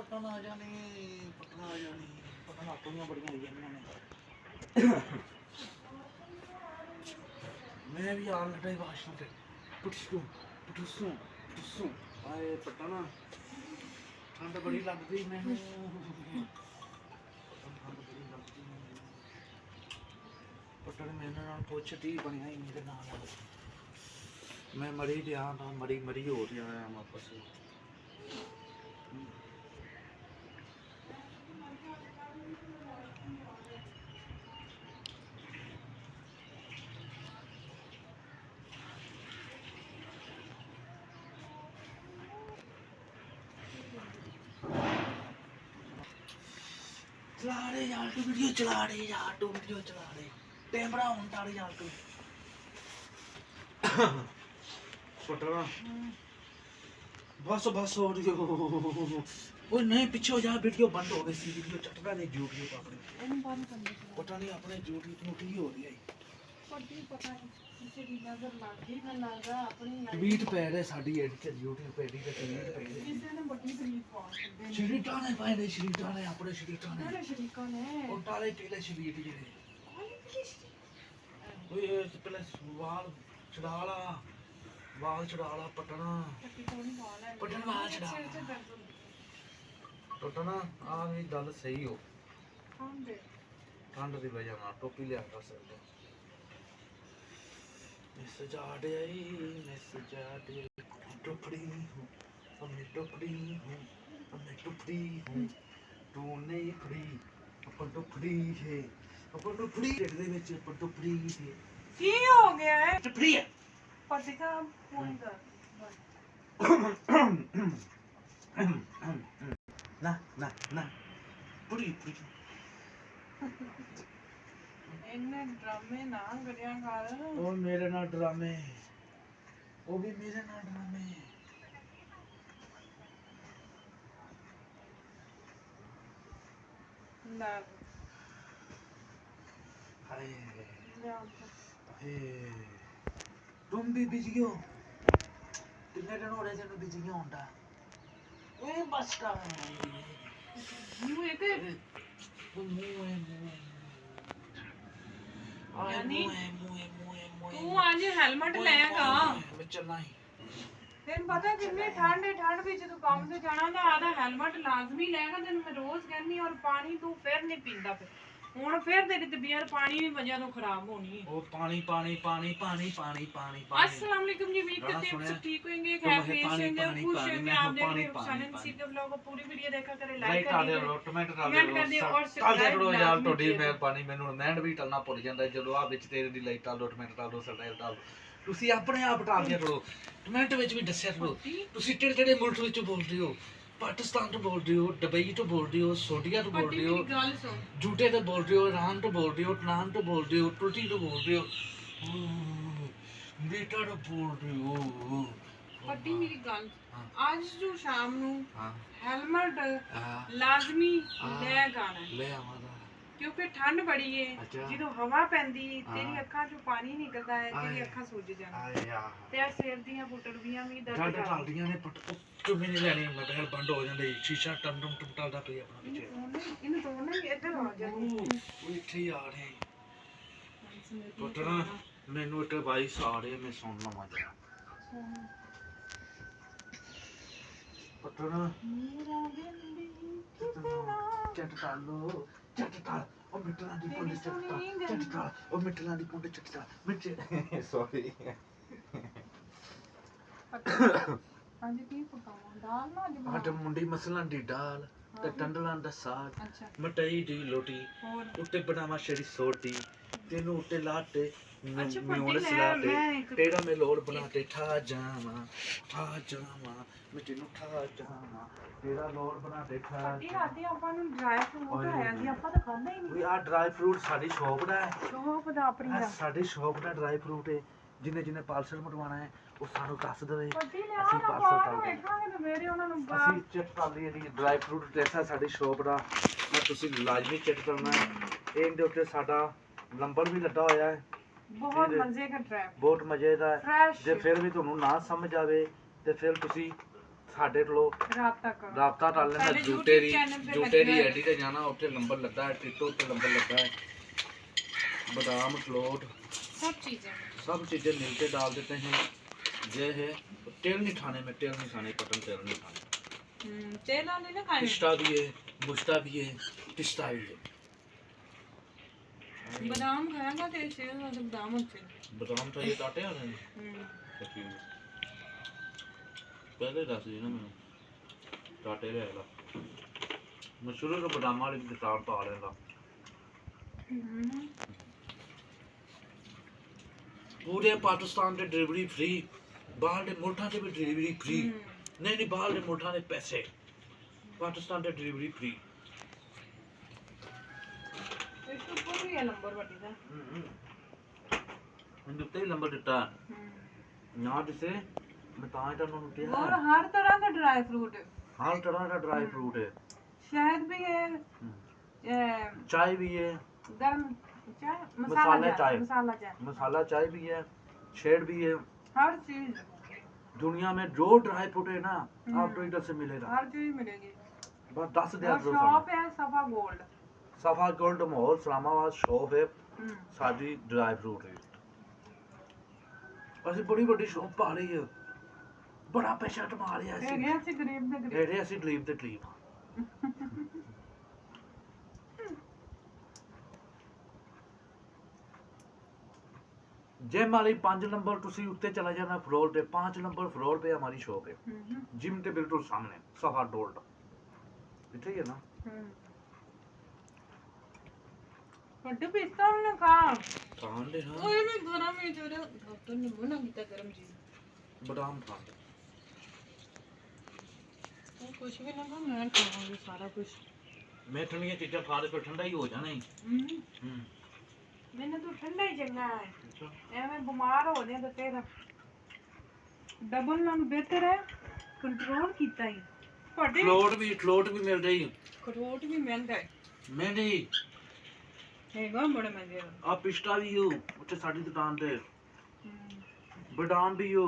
पटन आ जाने पटन अपनियां बड़ियां आई जानियां ने मैं भी आन लगा वाशरूम पे पुटसू आए पटन ठंड बड़ी लगदी मैनू पटन मेरे नाल पुछती बनिया ही मेरे नाल मैं मरी गया था मरी हो रहा है वापस चला रहे यार तू वीडियो चला रहे यार तू वीडियो चला रहे कैमरा ऑन कर यार तू पटना बस हो रही हो ओ नहीं पीछे हो जा वीडियो बंद हो गई सी वीडियो चटका दे यूट्यूब अपने बंद कर दे पता नहीं अपने यूट्यूब नोटी हो रही है पता नहीं किसी की नजर लग गई ना लगा अपनी ट्वीट पै रहे साडी एडी ते यूट्यूब पे एडी ते ट्वीट पै रहे किसी ने बड़ी तरीफ पास दे शरीटा ने पाए ने शरीटा ने अपने शरीटा ने मेरे शरीका ने ओ टाले टीले शरीर जेड़े ओए पहले वाल चढ़ाला पटना पटन वाल चढ़ा पटना आ भी गल सही हो ठंड की वजह नाल टोपी लिया कर सकते मिस जाडे टोपड़ी हूँ मैं टोपड़ी हूँ तू नहीं फड़ी अपन टोपड़ी है अपन टोपड़ी दे विच अपन टोपड़ी है की हो गया है टोपड़ी है पति का फोन कर ना पुड़ी इन्ने ड्रामे ना करिया कर ओ मेरे नाल ड्रामे वो भी मेरे नाल ड्रामे ना हाय ले तुम भी बिजी हो कितने दिन हो रहे तेन बिजी होंदा ओए बस कर मुंह एक यानी तू आज हेलमेट लेगा मैं चलना ही तेन पता कितनी ठंड है ठंड ਵਿੱਚ ਤੂੰ ਕੰਮ ਤੇ ਜਾਣਾ ਤਾਂ ਆਦਾ ਹੈਲਮਟ ਲਾਜ਼ਮੀ ਲੈਗਾ ਤੈਨੂੰ ਮੈਂ ਰੋਜ਼ ਕਹਿੰਨੀ ਔਰ ਪਾਣੀ ਤੂੰ ਫਿਰ ਨਹੀਂ ਪੀਂਦਾ ਫਿਰ ਹੁਣ ਫਿਰ ਤੇਰੀ ਤਬੀਅਤ ਪਾਣੀ ਦੀ ਵਜ੍ਹਾ ਤੋਂ ਖਰਾਬ ਹੋਣੀ ਹੈ ਉਹ ਪਾਣੀ अस्सलाम वालेकुम जी उम्मीद करते हैं सब ठीक होंगे खैर से होंगे खुश होंगे आप देख रहे हो सानन नसीब के व्लॉग को पूरी वीडियो देखा करें लाइक कर दियो कमेंट कमेंट कर दियो और सब्सक्राइब ਕਰੋ ਯਾਰ ਤੁਹਾਡੀ ਮਿਹਰਬਾਨੀ ਮੈਨੂੰ ਕਮੈਂਟ ਵੀ ਟਲਣਾ ਭੁੱਲ ਜਾਂਦਾ ਜਦੋਂ ਆ ਵਿੱਚ ਤੇਰੇ ਦੀ ਲਾਈਕ ਟਾਲ ਦੋ ਕਮੈਂਟ ਟਾਲ ਦੋ ਸਬਸਕ੍ਰਾਈਬ ਟਾਲ ਤੁਸੀਂ ਆਪਣੇ ਆਪ ਟਾਲ ਦਿਆ ਕਰੋ ਕਮੈਂਟ ਵਿੱਚ ਵੀ ਦੱਸਿਆ ਕਰੋ ਤੁਸੀਂ ਕਿਹੜੇ ਮੁਲਕ ਵਿੱਚੋਂ ਬੋਲਦੇ ਹੋ पाकिस्तान तो बोल रही हो दुबई तो बोल रही हो सऊदीया तो बोल रही हो जूटे तो बोल रही हो ईरान तो बोल रही हो टनान तो बोल रही हो टूटी तो बोल रही हो बेटा तो बोल रही हो पट्टी मेरी गल आज जो शाम नु हेलमेट लाजमी ले गाना ले आवांगा क्योंकि ठंड बड़ी है ਜਦੋਂ ਹਵਾ ਪੈਂਦੀ ਤੇਰੀ हाँ। ਅੱਖਾਂ ਚੋਂ ਪਾਣੀ ਨਿਕਲਦਾ ਹੈ ਤੇਰੀ ਅੱਖਾਂ ਸੁੱਜ ਜਾਂਦੀਆਂ ਤੇ ਆ ਸਿਰ ਦੀਆਂ ਪੁੱਟੜੀਆਂ ਵੀ ਦਰਦ ਕਰਦੀਆਂ ਚੱਲਦੀਆਂ ਨੇ ਚੁੰਮੀ ਨਹੀਂ ਲੈਣੀ ਮੈਂ ਪਹਿਲ ਬੰਦ ਹੋ ਜਾਂਦੀ ਸ਼ੀਸ਼ਾ ਟਮ ਟਲਦਾ ਪਿਆ ਆਪਣਾ ਪਿੱਛੇ ਇਹਨੂੰ ਤੋੜਨਾ ਹੀ ਇੱਧਰ ਆ ਜਾ ਉਹ ਇੱਥੇ ਹੀ ਆ ਰਹੇ ਪੁੱਤਰਾ ਮੈਨੂੰ ਇੱਕ ਵਾਇਸ ਆ ਰਹੀ ਮੈਂ ਸੁਣ ਲਵਾਂ ਜਰਾ ਪੁੱਤਰਾ ਚੱਟ ਤਾਲੋ ਚੱਟ ਤਾਲ ਉਹ ਮਿੱਟਲਾਂ ਦੀ ਪੁੰਡ ਚੱਟ ਤਾਲ ਉਹ ਮਿੱਟਲਾਂ ਦੀ ਪੁੰਡ ਚੱਟ ਤਾਲ ਮਿੱਟ ਸੌਰੀ ਅੱਜ ਕੀ ਪਕਾਵਾਂ ਦਾਲ ਨਾ ਅੱਜ ਮੁੰਡੀ ਮਸਲਾਂ ਦੀ ਦਾਲ ਤੇ ਟੰਡਲਾਂ ਦਾ ਸਾਗ ਅੱਛਾ ਮਟਈ ਦੀ ਲੋਟੀ ਹੋਰ ਉੱਤੇ ਬਣਾਵਾ ਸ਼ੇਰੀ ਸੋਟੀ ਤੈਨੂੰ ਉੱਤੇ ਲਾਟੇ ਅੱਛਾ ਮਿਉਣ ਪੱਟੀ ਸਲਾਟੇ ਮੈਂ ਤੇਰਾ ਮੇ ਲੋੜ ਬਣਾ ਤੇ ਠਾ ਜਾਵਾਂ ਮੈਂ ਤੈਨੂੰ ਠਾ ਜਾਵਾਂ ਤੇਰਾ ਲੋੜ ਬਣਾ ਤੇ ਠਾ ਪੱਟੀ ਰਾਤੀ ਆਪਾਂ ਨੂੰ ਡਰਾਈ ਫਰੂਟ ਆਇਆ ਸੀ ਆਪਾਂ ਤਾਂ ਖਾਂਦਾ ਹੀ ਨਹੀਂ ਵੀ ਆ ਡਰਾਈ ਫਰੂਟ ਸਾਡੀ ਸ਼ੌਪ ਦਾ ਹੈ ਸ਼ੌਪ ਦਾ ਆਪਣੀ ਦਾ ਸਾਡੀ ਸ਼ੌਪ ਦਾ ਡਰਾਈ ਫਰੂਟ ਹੈ ਜਿਹਨੇ ਪਾਰਸਲ ਮੰਗਵਾਉਣਾ ਹੈ ਉਹ ਸਾਨੂੰ ਦੱਸ ਦੇਵੇ ਪੱਟੀ ਨੇ ਅਸੀਂ ਆਹ ਪਾਰਸਲ ਆਪਾਂ ਕਰ ਦੇ ਵੇਖਾਂਗੇ ਤੇ ਮੇਰੇ ਉਹਨਾਂ ਨੂੰ ਅਸੀਂ ਚੈੱਕ ਕਰ ਲਈ ਇਹਦੀ ਡਰਾਈ ਫਰੂਟ ਜੈਸਾ ਸਾਡੀ ਸ਼ੌਪ ਦਾ ਤੁਸੀਂ ਲਾਜ਼ਮੀ ਚੈੱਕ ਕਰਨਾ ਹੈ ਇਹਦੇ ਉੱਤੇ ਸਾਡਾ ਨੰਬਰ ਵੀ ਲੱਗਾ ਹੋਇਆ ਹੈ ਬਹੁਤ ਮਜ਼ੇ ਦਾ ਟ੍ਰੈਪ ਬਹੁਤ ਮਜ਼ੇ ਦਾ ਹੈ ਫਰੈਸ਼ ਜੇ ਫਿਰ ਵੀ ਤੁਹਾਨੂੰ ਨਾ ਸਮਝ ਆਵੇ ਤੇ ਫਿਰ ਤੁਸੀਂ ਸਾਡੇ ਕੋਲੋਂ ਰਾਬਤਾ ਕਰੋ। ਰਾਬਤਾ ਕਰ ਲੈਣਾ। ਪਹਿਲੇ ਜੂਟੇ ਦੀ YouTube channel पे ਜੂਟੇ ਦੀ लगे आईडी ਤੇ ਜਾਣਾ, ਉੱਥੇ ਨੰਬਰ ਲੱਗਾ ਹੈ, ਟਿਕਟੋਕ ਤੇ ਨੰबर लगा है। बादाम अखरोट सब चीजें सब चीज़ें मिलके डाल देते हैं। ये है तेल नहीं खाने में, तेल नहीं खाने, कटन तेल नहीं खाने। तेल वाले ना खाए पिस्ता भी है, मुश्ता भी है, पिस्ता भी है। बादाम खाएगा तो तेल वाले बादाम अच्छे बादाम तो ये काटे हैं पहले दस दी ना मैं काटे रहेगा। मैं शुरू तो बादाम वाली गिटार पा लेगा। पूरे पाकिस्तान से डिलीवरी फ्री, बाहर के मुल्कों से भी डिलीवरी फ्री। नहीं नहीं, बाहर के मुल्कों से पैसे, पाकिस्तान से डिलीवरी फ्री। इसको पूरी है नंबर बटी था मैंने उत्ते ही नंबर दिता ना जिसे बताएं तो उन्होंने क्या और हर तरह का ड्राई फ्रूट है, हर तरह का ड्राई फ्रूट है। शहद भी है, चाय भी है, गर्म चाय, मसाला चाय, मसाला चाय भी है, शेड भी है। हर चीज दुनिया में जो ड्राई फ्रूट है ना आपको इधर से मिलेगा, हर चीज मिलेगी। बस 10 और शॉप है सफा गोल्ड, सफा गोल्ड मोहर इस्लामाबाद शॉप है साडी ड्राई फ्रूट है। ਅਸੀਂ ਬੜੀ ਵੱਡੀ ਸ਼ੌਪ ਪਾ ਲਈ ਹੈ, ਬੜਾ ਪੈਸਾ ਕਮਾ ਲਿਆ ਇਹ ਅਸੀਂ। ਗਿਆ ਸੀ ਗਰੀਬ ਦੇ ਗਰੀਬ। ਇਹਦੇ ਅਸੀਂ ਗਰੀਬ ਤੇ ਗਰੀਬ ਹਾਂ। जिम वाली 5 नंबर तुसी उत्ते चला जाना फ्लोर पे, 5 नंबर फ्लोर पे हमारी शॉप है। जिम के बिल्कुल सामने सफा गोल्ड इथे ही है ना। ਵੱਡੇ ਪਿਸਤਾ ਉਹਨੇ ਖਾ खान ले ना, ਓਏ ਮੈਂ ਗਰਮ ਹੀ ਜੋਰੇ ਡਾਕਟਰ ਨੇ ਮਨਾ ਕੀਤਾ ਗਰਮ ਚੀਜ਼ बादाम खा ले। ਉਹ ਕੁਝ ਵੀ ਨਾ ਖਾ, ਮੈਂ ਖਾਵਾਂਗੀ ਸਾਰਾ ਕੁਝ। मैं ठंडी चीजें खा ले फिर ठंडा ही हो जाना ही। ਮੈਨੂੰ ਤਾਂ ਠੰਡਾ ਹੀ ਚੰਗਾ ਹੈ, अच्छा ਐਵੇਂ ਬਿਮਾਰ ਹੋ ਜੇ ਤਾਂ ਤੇਰਾ ਡਬਲ ਨਾਲ ਬਿਹਤਰ ਹੈ ਕੰਟਰੋਲ ਕੀਤਾ ਹੀ। ਤੁਹਾਡੇ फ्लोट भी मिल रही ਖਰੋਟ ਵੀ ਮਹਿੰਗਾ ਹੈ, मेहंदी ਹੈਗਾ ਬੜਾ ਮਹਿੰਗਾ ਹੈ। आ पिस्ता भी हो उत्ते साडी दुकान ते, बादाम भी हो,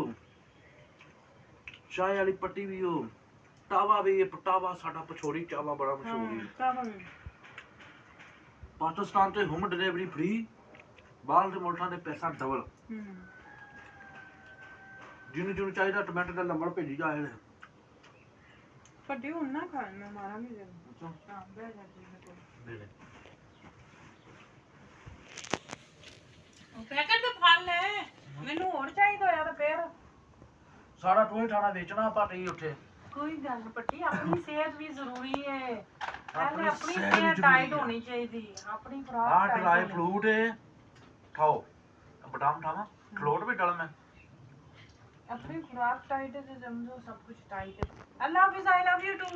चाय वाली पट्टी भी हो, टावा भी है, टावा साडा पछोड़ी चावा बड़ा मशहूर है। ਚਾਵਲ पाकिस्तान से होम डिलीवरी फ्री, बाहर के मुल्कों से पैसा डबल। जिन्हें जिन्हें चाहिए टमाटर का नंबर भेजी जाए। ਵੱਡੇ ਹੁਣ ਨਾ ਖਾ, ਮੈਂ ਮਾਰਾਂਗੀ ਜਦ अच्छा ਹਾਂ ਬਹਿ ਜਾ ਤੂੰ ਮੇਰੇ ਕੋਲ। ले ले। ਉਹ ਪੈਕਟ ਤਾਂ ਫੜ ਲੈ, ਮੈਨੂੰ ਹੋਰ ਚਾਹੀਦਾ ਹੋਇਆ ਤਾਂ ਫੇਰ सारा तू ही ठाणा बेचना ਆਪਾਂ ਨਹੀਂ ਉੱਥੇ। ਕੋਈ ਗੱਲ ਨੀ ਪੱਟੀ, ਆਪਣੀ ਸਿਹਤ ਵੀ ਜ਼ਰੂਰੀ ਹੈ। ਆਪਣੀ ਆਪਣੀ ਸਿਹਤ ਸਿਹਤ ਜ਼ਰੂਰੀ ਟਾਈਟ ਹੈ। ਹੋਣੀ ਚਾਹੀਦੀ, ਆਪਣੀ आ ਖੁਰਾਕ ड्राई tight फ्रूट है खाओ, बादाम खावा, अखरोट भी डाल मैं। अपनी खुराक टाइट है तो समझो सब कुछ टाइट है। अल्लाह हाफिज, आई लव यू टू।